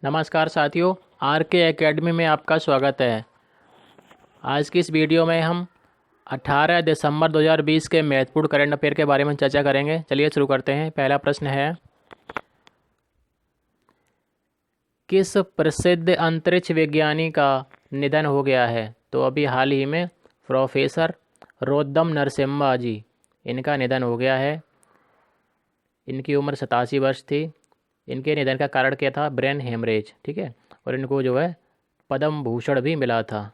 नमस्कार साथियों, आर के एकेडमी में आपका स्वागत है। आज की इस वीडियो में हम 18 दिसंबर 2020 के महत्वपूर्ण करंट अफेयर के बारे में चर्चा करेंगे। चलिए शुरू करते हैं। पहला प्रश्न है, किस प्रसिद्ध अंतरिक्ष विज्ञानी का निधन हो गया है? तो अभी हाल ही में प्रोफेसर रोद्दम नरसिम्हा जी, इनका निधन हो गया है। इनकी उम्र 87 वर्ष थी। इनके निधन का कारण क्या था? Brain haemorrhage. ठीक है, और इनको जो है पद्म भूषण भी मिला था।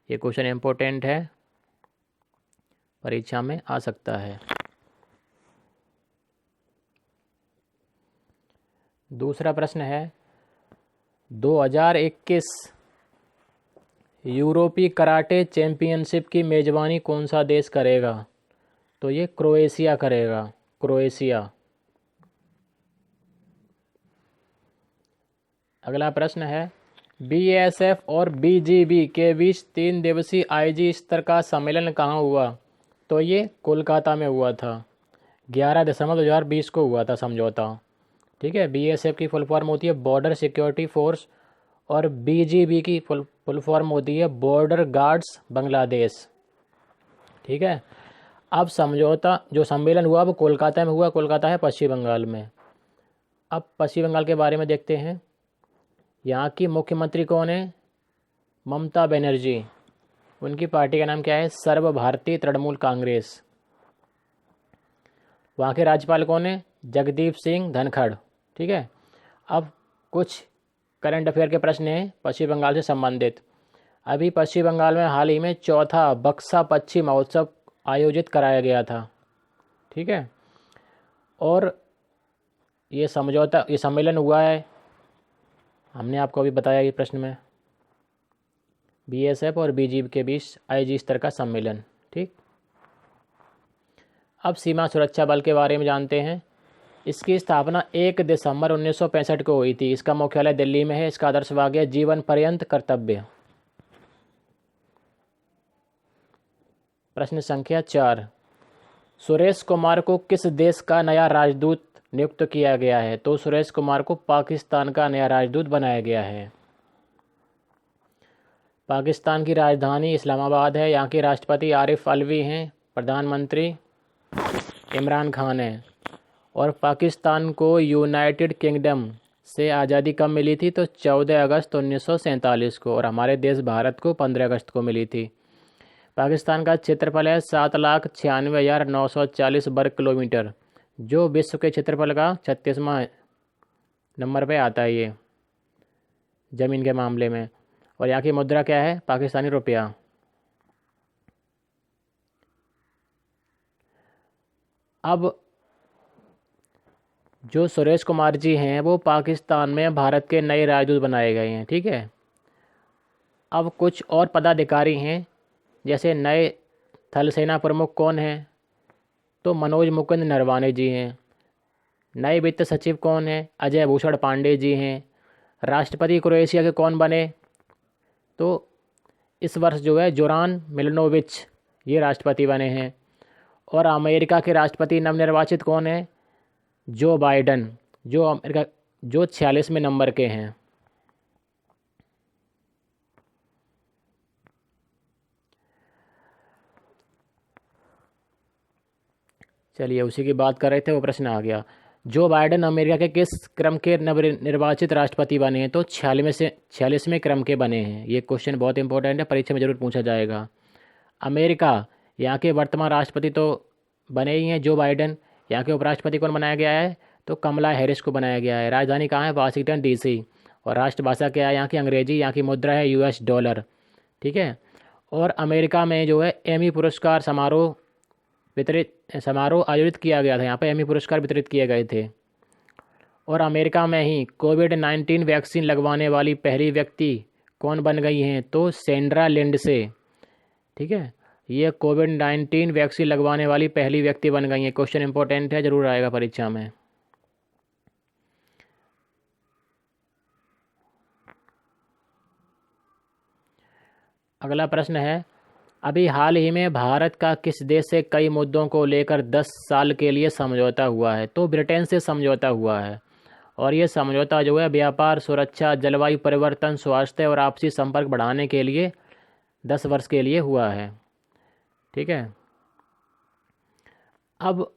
ये क्वेश्चन इम्पोर्टेंट है, परीक्षा में आ सकता है। दूसरा प्रश्न है, 2021 यूरोपीय कराटे चैंपियनशिप की मेज़बानी कौन सा देश करेगा? तो ये क्रोएशिया करेगा, क्रोएशिया। अगला प्रश्न है, बीएसएफ और बीजीबी के बीच 3 दिवसीय आईजी स्तर का सम्मेलन कहाँ हुआ? तो ये कोलकाता में हुआ था। 11 दिसंबर 2020 को हुआ था समझौता। ठीक है, बीएसएफ की फुल फॉर्म होती है बॉर्डर सिक्योरिटी फोर्स और बीजीबी की फुल फॉर्म होती है बॉर्डर गार्ड्स बांग्लादेश। ठीक है, अब समझौता जो सम्मेलन हुआ वो कोलकाता में हुआ। कोलकाता है पश्चिम बंगाल में। अब पश्चिम बंगाल के बारे में देखते हैं। यहाँ की मुख्यमंत्री कौन है? ममता बनर्जी। उनकी पार्टी का नाम क्या है? सर्व भारतीय तृणमूल कांग्रेस। वहाँ के राज्यपाल कौन है? जगदीप सिंह धनखड़। ठीक है, अब कुछ करंट अफेयर के प्रश्न हैं पश्चिम बंगाल से संबंधित। अभी पश्चिम बंगाल में हाल ही में चौथा बक्सा पक्षी महोत्सव आयोजित कराया गया था। ठीक है, और ये सम्मेलन हुआ है, हमने आपको अभी बताया ये प्रश्न में, बीएसएफ और बीजीबी के बीच आईजी स्तर का सम्मेलन। ठीक, अब सीमा सुरक्षा बल के बारे में जानते हैं। इसकी स्थापना 1 दिसंबर 1965 को हुई थी। इसका मुख्यालय दिल्ली में है। इसका आदर्श वाक्य है जीवन पर्यंत कर्तव्य। प्रश्न संख्या 4, सुरेश कुमार को किस देश का नया राजदूत नियुक्त किया गया है? तो सुरेश कुमार को पाकिस्तान का नया राजदूत बनाया गया है। पाकिस्तान की राजधानी इस्लामाबाद है। यहाँ के राष्ट्रपति आरिफ अलवी हैं। प्रधानमंत्री इमरान खान है। और पाकिस्तान को यूनाइटेड किंगडम से आज़ादी कब मिली थी? तो 14 अगस्त 1947 को। और हमारे देश भारत को 15 अगस्त को मिली थी। पाकिस्तान का क्षेत्रफल है 7,96,940 वर्ग किलोमीटर, जो विश्व के क्षेत्रफल का 36वां नंबर पे आता है ये ज़मीन के मामले में। और यहाँ की मुद्रा क्या है? पाकिस्तानी रुपया। अब जो सुरेश कुमार जी हैं वो पाकिस्तान में भारत के नए राजदूत बनाए गए हैं। ठीक है, अब कुछ और पदाधिकारी हैं, जैसे नए थल सेना प्रमुख कौन हैं? तो मनोज मुकुंद नरवाने जी हैं। नए वित्त सचिव कौन हैं? अजय भूषण पांडे जी हैं। राष्ट्रपति क्रोएशिया के कौन बने? तो इस वर्ष जो है जोरान मिलनोविच ये राष्ट्रपति बने हैं। और अमेरिका के राष्ट्रपति नवनिर्वाचित कौन है? जो बाइडन, जो अमेरिका जो 46वें नंबर के हैं। चलिए, उसी की बात कर रहे थे, वो प्रश्न आ गया। जो बाइडन अमेरिका के किस क्रम के नवनिर्वाचित राष्ट्रपति बने हैं? तो 46वें क्रम के बने हैं। ये क्वेश्चन बहुत इंपॉर्टेंट है, परीक्षा में जरूर पूछा जाएगा। अमेरिका, यहाँ के वर्तमान राष्ट्रपति तो बने ही हैं जो बाइडन। यहाँ के उपराष्ट्रपति कौन बनाया गया है? तो कमला हैरिस को बनाया गया है। राजधानी कहाँ है? Washington DC. और राष्ट्रभाषा क्या है यहाँ की? अंग्रेजी। यहाँ की मुद्रा है यूएस डॉलर। ठीक है, और अमेरिका में जो है एमी पुरस्कार समारोह आयोजित किया गया था। यहाँ पर एमी पुरस्कार वितरित किए गए थे। और अमेरिका में ही कोविड-19 वैक्सीन लगवाने वाली पहली व्यक्ति कौन बन गई हैं? तो सेंड्रा लिंडसे। ठीक है, ये कोविड-19 वैक्सीन लगवाने वाली पहली व्यक्ति बन गई हैं। क्वेश्चन इंपॉर्टेंट है, जरूर आएगा परीक्षा में। अगला प्रश्न है, अभी हाल ही में भारत का किस देश से कई मुद्दों को लेकर 10 साल के लिए समझौता हुआ है? तो ब्रिटेन से समझौता हुआ है। और ये समझौता जो है व्यापार, सुरक्षा, जलवायु परिवर्तन, स्वास्थ्य और आपसी संपर्क बढ़ाने के लिए 10 वर्ष के लिए हुआ है। ठीक है। अब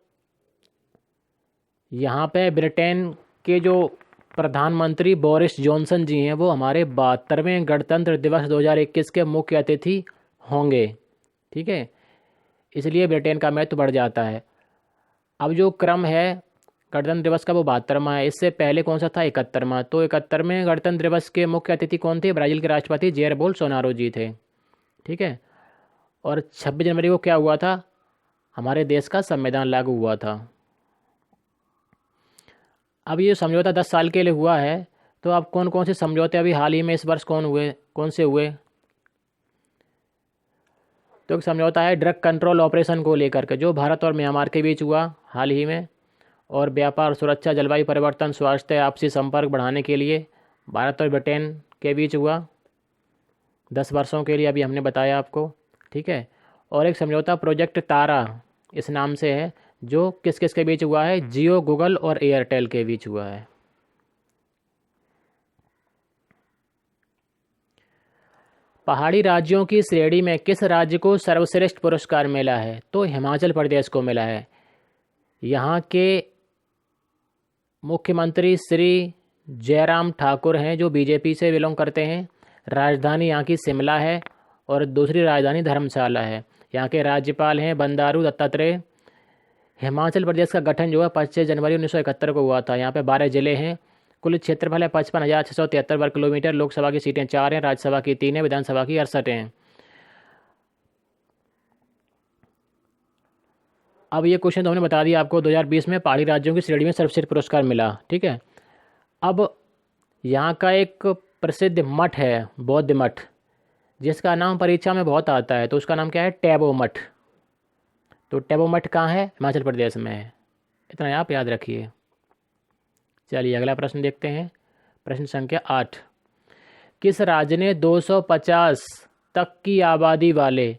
यहाँ पे ब्रिटेन के जो प्रधानमंत्री बोरिस जॉनसन जी हैं वो हमारे 72वें गणतंत्र दिवस 2021 के मुख्य अतिथि होंगे। ठीक है, इसलिए ब्रिटेन का महत्व बढ़ जाता है। अब जो क्रम है गणतंत्र दिवस का वो 72वां है। इससे पहले कौन सा था? 71वां। तो 71वें गणतंत्र दिवस के मुख्य अतिथि कौन थे? ब्राज़ील के राष्ट्रपति जेयर बोल्सोनारो जी थे। ठीक है। और 26 जनवरी को क्या हुआ था? हमारे देश का संविधान लागू हुआ था। अब ये समझौता 10 साल के लिए हुआ है, तो अब कौन कौन से समझौते अभी हाल ही में इस वर्ष कौन से हुए? तो एक समझौता है ड्रग कंट्रोल ऑपरेशन को लेकर के, जो भारत और म्यांमार के बीच हुआ हाल ही में। और व्यापार, सुरक्षा, जलवायु परिवर्तन, स्वास्थ्य, आपसी संपर्क बढ़ाने के लिए भारत और ब्रिटेन के बीच हुआ 10 वर्षों के लिए, अभी हमने बताया आपको। ठीक है। और एक समझौता प्रोजेक्ट तारा इस नाम से है, जो किस किस के बीच हुआ है? जियो, गूगल और एयरटेल के बीच हुआ है। पहाड़ी राज्यों की श्रेणी में किस राज्य को सर्वश्रेष्ठ पुरस्कार मिला है? तो हिमाचल प्रदेश को मिला है। यहाँ के मुख्यमंत्री श्री जयराम ठाकुर हैं, जो बीजेपी से बिलोंग करते हैं। राजधानी यहाँ की शिमला है और दूसरी राजधानी धर्मशाला है। यहाँ के राज्यपाल हैं बंडारू दत्तात्रेय। हिमाचल प्रदेश का गठन जो है 25 जनवरी 1971 को हुआ था। यहाँ पे 12 जिले हैं। कुल क्षेत्रफल है 55,673 वर्ग किलोमीटर। लोकसभा की सीटें 4 हैं, राज्यसभा की 3 है, विधानसभा की 68 हैं। अब ये क्वेश्चन तो हमने बता दिया आपको। 2020 में पहाड़ी राज्यों की श्रेणी में सर्वश्रेष्ठ पुरस्कार मिला। ठीक है। अब यहाँ का एक प्रसिद्ध मठ है, बौद्ध मठ, जिसका नाम परीक्षा में बहुत आता है। तो उसका नाम क्या है? टैबो मठ। तो टैबो मठ कहाँ है? हिमाचल प्रदेश में है। इतना आप याद रखिए। चलिए अगला प्रश्न देखते हैं। प्रश्न संख्या 8। किस राज्य ने 250 तक की आबादी वाले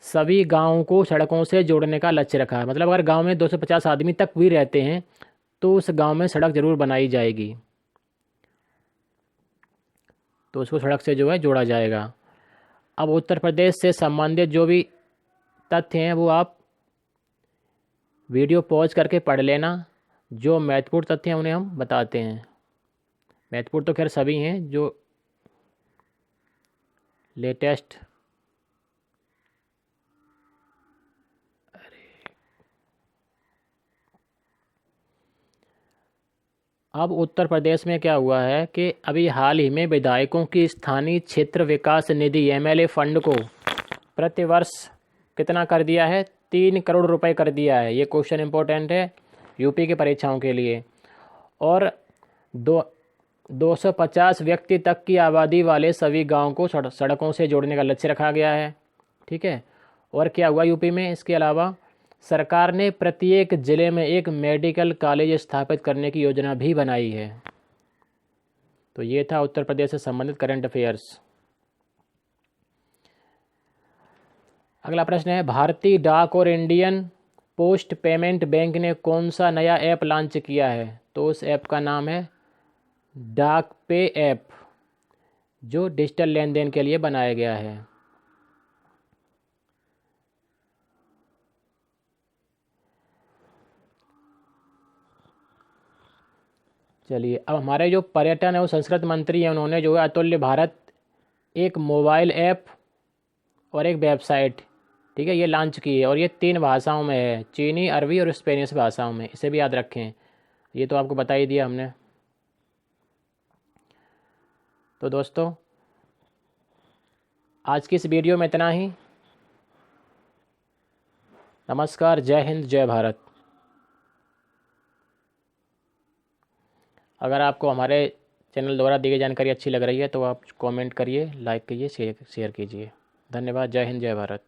सभी गांवों को सड़कों से जोड़ने का लक्ष्य रखा है? मतलब अगर गांव में 250 आदमी तक भी रहते हैं तो उस गांव में सड़क जरूर बनाई जाएगी, तो उसको सड़क से जो है जोड़ा जाएगा। अब उत्तर प्रदेश से संबंधित जो भी तथ्य हैं वो आप वीडियो पॉज करके पढ़ लेना। जो महत्वपूर्ण तथ्य हैं उन्हें हम बताते हैं। महत्वपूर्ण तो खैर सभी हैं, जो लेटेस्ट अब उत्तर प्रदेश में क्या हुआ है कि अभी हाल ही में विधायकों की स्थानीय क्षेत्र विकास निधि एमएलए फंड को प्रतिवर्ष कितना कर दिया है? 3 करोड़ रुपए कर दिया है। ये क्वेश्चन इंपॉर्टेंट है यूपी की परीक्षाओं के लिए। और 250 व्यक्ति तक की आबादी वाले सभी गांवों को सड़कों से जोड़ने का लक्ष्य रखा गया है। ठीक है। और क्या हुआ यूपी में? इसके अलावा सरकार ने प्रत्येक जिले में एक मेडिकल कॉलेज स्थापित करने की योजना भी बनाई है। तो ये था उत्तर प्रदेश से संबंधित करंट अफेयर्स। अगला प्रश्न है, भारतीय डाक और इंडियन पोस्ट पेमेंट बैंक ने कौन सा नया ऐप लॉन्च किया है? तो उस ऐप का नाम है डाक पे ऐप, जो डिजिटल लेन देन के लिए बनाया गया है। चलिए अब हमारे जो पर्यटन और संस्कृति मंत्री हैं उन्होंने जो है अतुल्य भारत एक मोबाइल ऐप और एक वेबसाइट, ठीक है, ये लॉन्च की है। और ये 3 भाषाओं में है, चीनी, अरबी और स्पेनिश भाषाओं में। इसे भी याद रखें, ये तो आपको बता ही दिया हमने। तो दोस्तों आज की इस वीडियो में इतना ही। नमस्कार, जय हिंद, जय भारत। अगर आपको हमारे चैनल द्वारा दी गई जानकारी अच्छी लग रही है तो आप कमेंट करिए, लाइक कीजिए, शेयर कीजिए। धन्यवाद। जय हिंद, जय भारत।